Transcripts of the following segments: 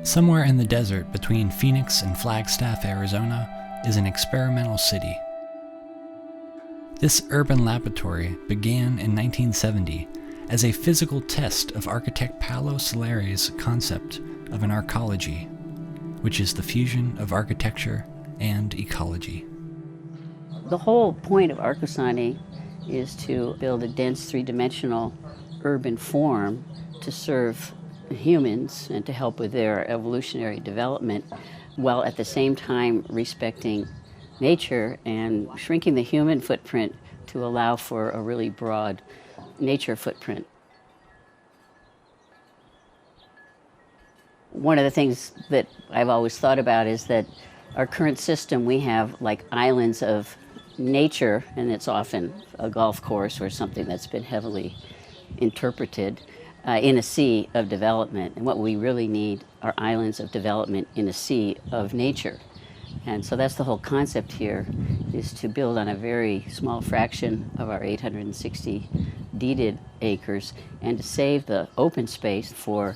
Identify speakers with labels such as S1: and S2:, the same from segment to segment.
S1: Somewhere in the desert between Phoenix and Flagstaff, Arizona, is an experimental city. This urban laboratory began in 1970 as a physical test of architect Paolo Soleri's concept of an arcology, which is the fusion of architecture and ecology.
S2: The whole point of Arcosanti is to build a dense three-dimensional urban form to serve humans and to help with their evolutionary development, while at the same time respecting nature and shrinking the human footprint to allow for a really broad nature footprint. One of the things that I've always thought about is that our current system, we have like islands of nature, and it's often a golf course or something that's been heavily interpreted, in a sea of development. And what we really need are islands of development in a sea of nature. And so that's the whole concept here, is to build on a very small fraction of our 860 deeded acres and to save the open space for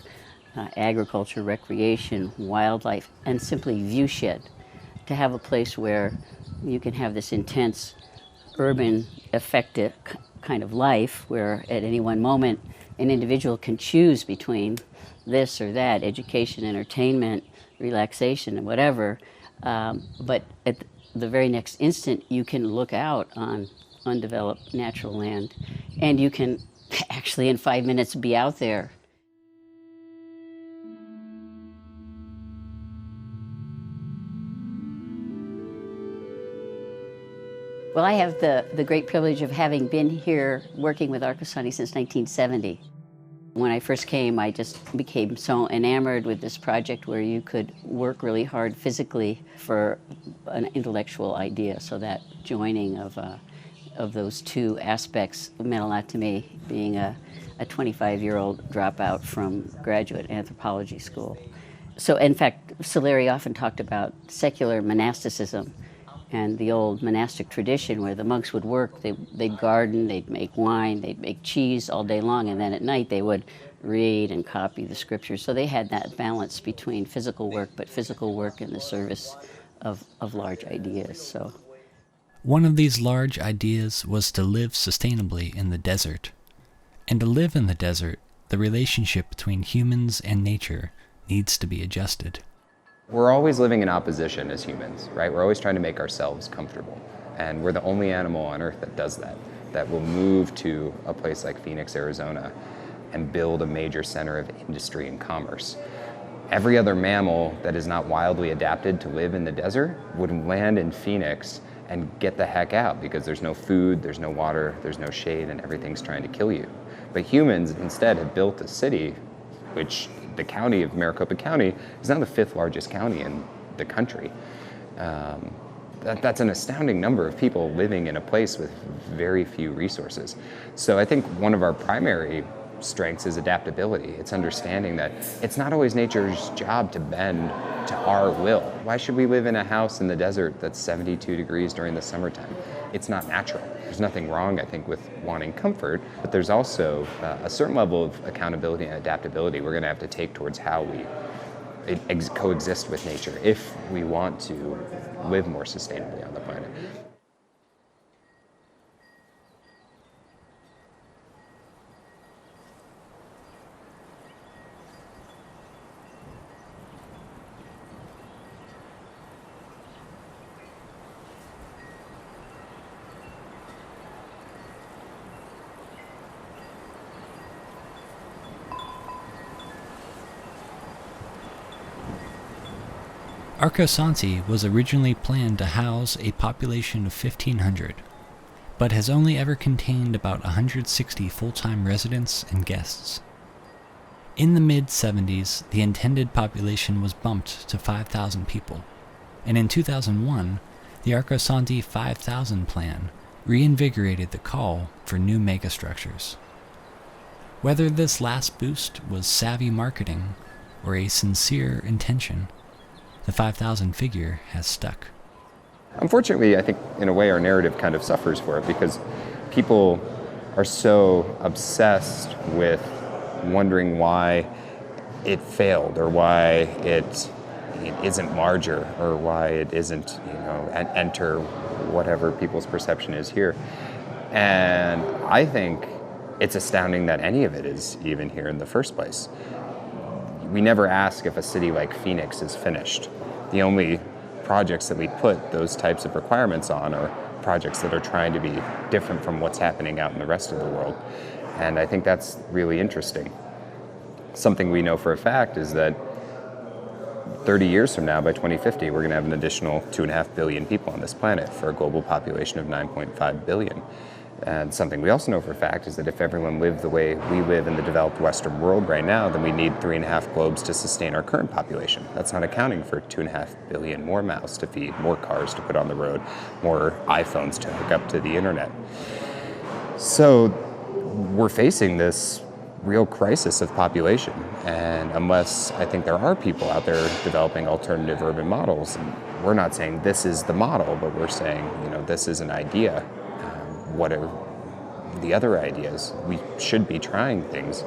S2: agriculture, recreation, wildlife, and simply viewshed, to have a place where you can have this intense urban effective kind of life where at any one moment an individual can choose between this or that, education, entertainment, relaxation, and whatever, but at the very next instant you can look out on undeveloped natural land and you can actually in 5 minutes be out there. Well, I have the great privilege of having been here working with Arcosanti since 1970. When I first came, I just became so enamored with this project where you could work really hard physically for an intellectual idea. So that joining of those two aspects meant a lot to me, being a 25-year-old dropout from graduate anthropology school. So in fact, Soleri often talked about secular monasticism and the old monastic tradition where the monks would work, they'd garden, they'd make wine, they'd make cheese all day long, and then at night they would read and copy the scriptures. So they had that balance between physical work, but physical work in the service of large ideas. So
S1: one of these large ideas was to live sustainably in the desert. And to live in the desert, the relationship between humans and nature needs to be adjusted.
S3: We're always living in opposition as humans, right? We're always trying to make ourselves comfortable. And we're the only animal on Earth that does that, that will move to a place like Phoenix, Arizona, and build a major center of industry and commerce. Every other mammal that is not wildly adapted to live in the desert would land in Phoenix and get the heck out because there's no food, there's no water, there's no shade, and everything's trying to kill you. But humans instead have built a city, which the county of Maricopa County is now the 5th largest county in the country. That's an astounding number of people living in a place with very few resources. So I think one of our primary strengths is adaptability. It's understanding that it's not always nature's job to bend to our will. Why should we live in a house in the desert that's 72 degrees during the summertime? It's not natural. There's nothing wrong, I think, with wanting comfort, but there's also a certain level of accountability and adaptability we're going to have to take towards how we coexist with nature if we want to live more sustainably on the planet.
S1: Arcosanti was originally planned to house a population of 1,500, but has only ever contained about 160 full-time residents and guests. In the mid-70s, the intended population was bumped to 5,000 people, and in 2001, the Arcosanti 5,000 plan reinvigorated the call for new megastructures. Whether this last boost was savvy marketing or a sincere intention, the 5,000 figure has stuck.
S3: Unfortunately, I think in a way our narrative kind of suffers for it because people are so obsessed with wondering why it failed or why it isn't larger or why it isn't, enter whatever people's perception is here. And I think it's astounding that any of it is even here in the first place. We never ask if a city like Phoenix is finished. The only projects that we put those types of requirements on are projects that are trying to be different from what's happening out in the rest of the world. And I think that's really interesting. Something we know for a fact is that 30 years from now, by 2050, we're going to have an additional 2.5 billion people on this planet for a global population of 9.5 billion. And something we also know for a fact is that if everyone lived the way we live in the developed Western world right now, then we need 3.5 globes to sustain our current population. That's not accounting for 2.5 billion more mouths to feed, more cars to put on the road, more iPhones to hook up to the internet. So we're facing this real crisis of population. And unless I think there are people out there developing alternative urban models, and we're not saying this is the model, but we're saying, this is an idea. What are the other ideas? We should be trying things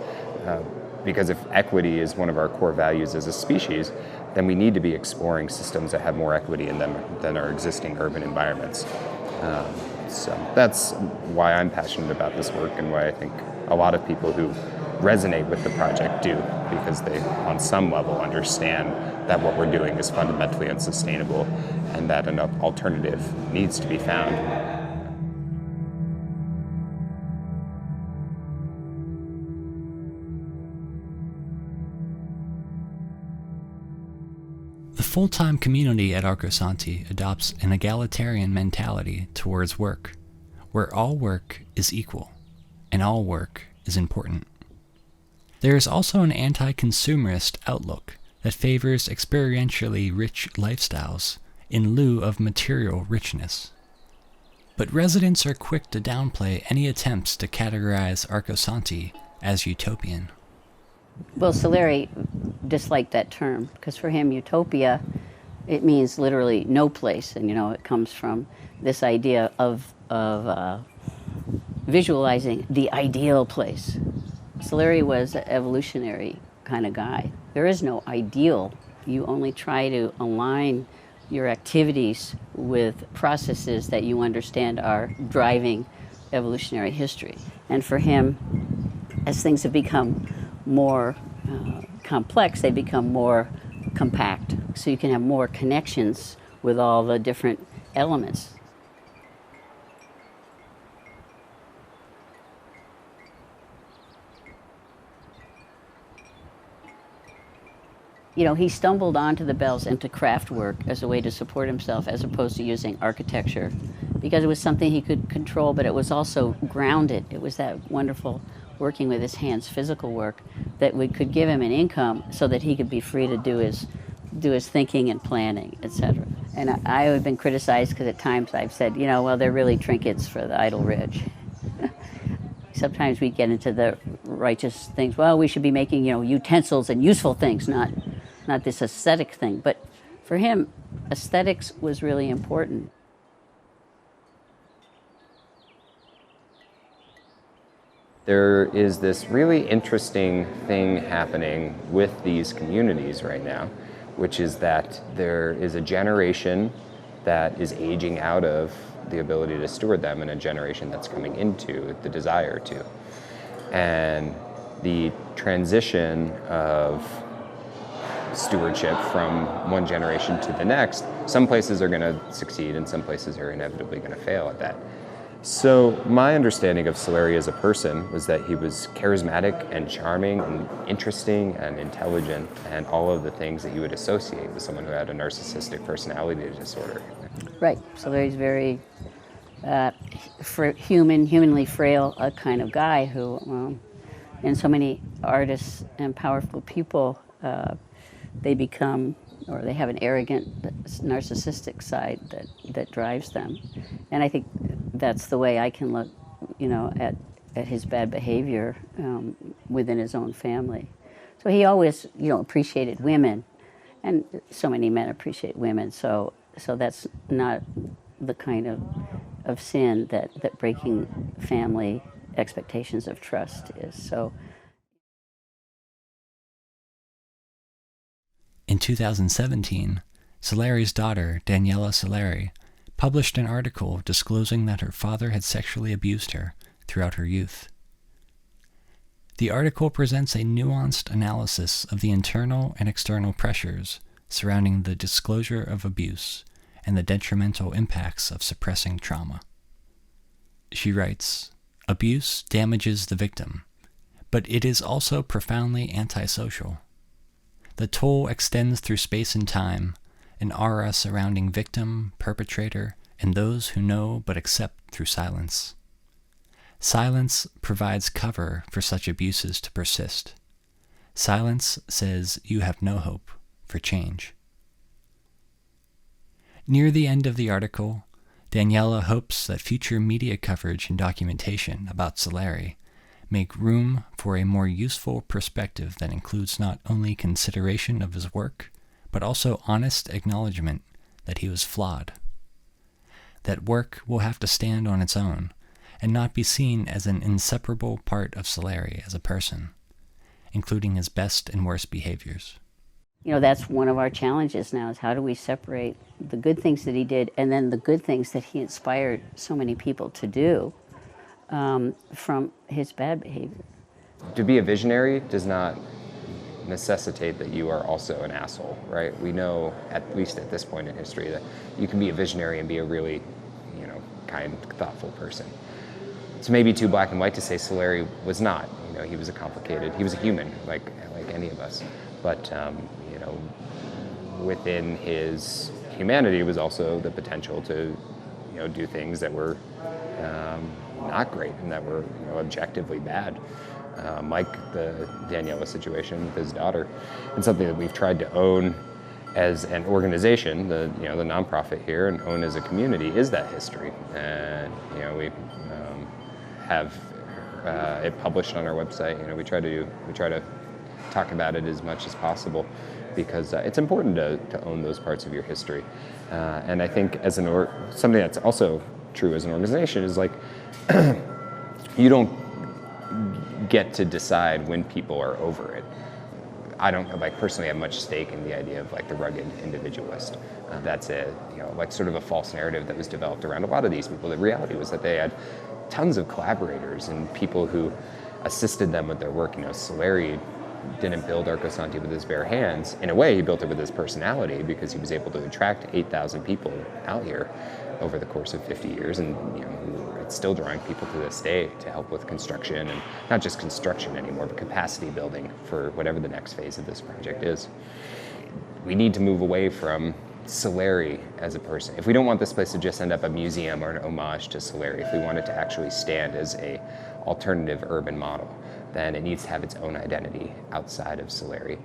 S3: because if equity is one of our core values as a species, then we need to be exploring systems that have more equity in them than our existing urban environments. So that's why I'm passionate about this work and why I think a lot of people who resonate with the project do, because they on some level understand that what we're doing is fundamentally unsustainable and that an alternative needs to be found.
S1: The full-time community at Arcosanti adopts an egalitarian mentality towards work, where all work is equal, and all work is important. There is also an anti-consumerist outlook that favors experientially rich lifestyles in lieu of material richness. But residents are quick to downplay any attempts to categorize Arcosanti as utopian.
S2: Well, Saleri disliked that term because for him, utopia, it means literally no place. And, it comes from this idea of visualizing the ideal place. Saleri was an evolutionary kind of guy. There is no ideal. You only try to align your activities with processes that you understand are driving evolutionary history. And for him, as things have become more complex, they become more compact. So you can have more connections with all the different elements. He stumbled onto the bells and to craft work as a way to support himself as opposed to using architecture because it was something he could control, but it was also grounded. It was that wonderful working with his hands, physical work, that could give him an income so that he could be free to do his thinking and planning, etc. And I have been criticized because at times I've said, well, they're really trinkets for the idle rich. Sometimes we get into the righteous things. Well, we should be making, utensils and useful things, not this aesthetic thing. But for him, aesthetics was really important.
S3: There is this really interesting thing happening with these communities right now, which is that there is a generation that is aging out of the ability to steward them and a generation that's coming into the desire to. And the transition of stewardship from one generation to the next, some places are going to succeed and some places are inevitably going to fail at that. So my understanding of Saleri as a person was that he was charismatic and charming and interesting and intelligent and all of the things that you would associate with someone who had a narcissistic personality disorder.
S2: Right. So he's very humanly frail kind of guy who, and so many artists and powerful people, they become, or they have an arrogant, narcissistic side that drives them. And I think that's the way I can look, at his bad behavior within his own family. So he always, appreciated women, and so many men appreciate women. So that's not the kind of sin that breaking family expectations of trust is. So.
S1: In 2017, Saleri's daughter, Daniela Saleri, published an article disclosing that her father had sexually abused her throughout her youth. The article presents a nuanced analysis of the internal and external pressures surrounding the disclosure of abuse and the detrimental impacts of suppressing trauma. She writes, "Abuse damages the victim, but it is also profoundly antisocial. The toll extends through space and time, an aura surrounding victim, perpetrator, and those who know but accept through silence. Silence provides cover for such abuses to persist. Silence says you have no hope for change." Near the end of the article, Daniela hopes that future media coverage and documentation about Saleri make room for a more useful perspective that includes not only consideration of his work, but also honest acknowledgement that he was flawed. That work will have to stand on its own and not be seen as an inseparable part of Saleri as a person, including his best and worst behaviors.
S2: That's one of our challenges now, is how do we separate the good things that he did and then the good things that he inspired so many people to do from his bad behavior.
S3: To be a visionary does not necessitate that you are also an asshole, right? We know, at least at this point in history, that you can be a visionary and be a really, kind, thoughtful person. It's maybe too black and white to say Saleri was not. He was he was a human, like any of us. But, within his humanity was also the potential to, do things that were not great and that were, objectively bad. Like the Daniela situation with his daughter, and something that we've tried to own as an organization, the nonprofit here, and own as a community, is that history. And we have it published on our website. We try to talk about it as much as possible, because it's important to own those parts of your history. And I think as something that's also true as an organization is like you don't get to decide when people are over it. I don't personally have much stake in the idea of the rugged individualist. That's sort of a false narrative that was developed around a lot of these people. The reality was that they had tons of collaborators and people who assisted them with their work. Saleri didn't build Arcosanti with his bare hands. In a way, he built it with his personality, because he was able to attract 8,000 people out here over the course of 50 years, and it's still drawing people to this day to help with construction, and not just construction anymore, but capacity building for whatever the next phase of this project is. We need to move away from Saleri as a person. If we don't want this place to just end up a museum or an homage to Saleri, if we want it to actually stand as a alternative urban model, then it needs to have its own identity outside of Saleri.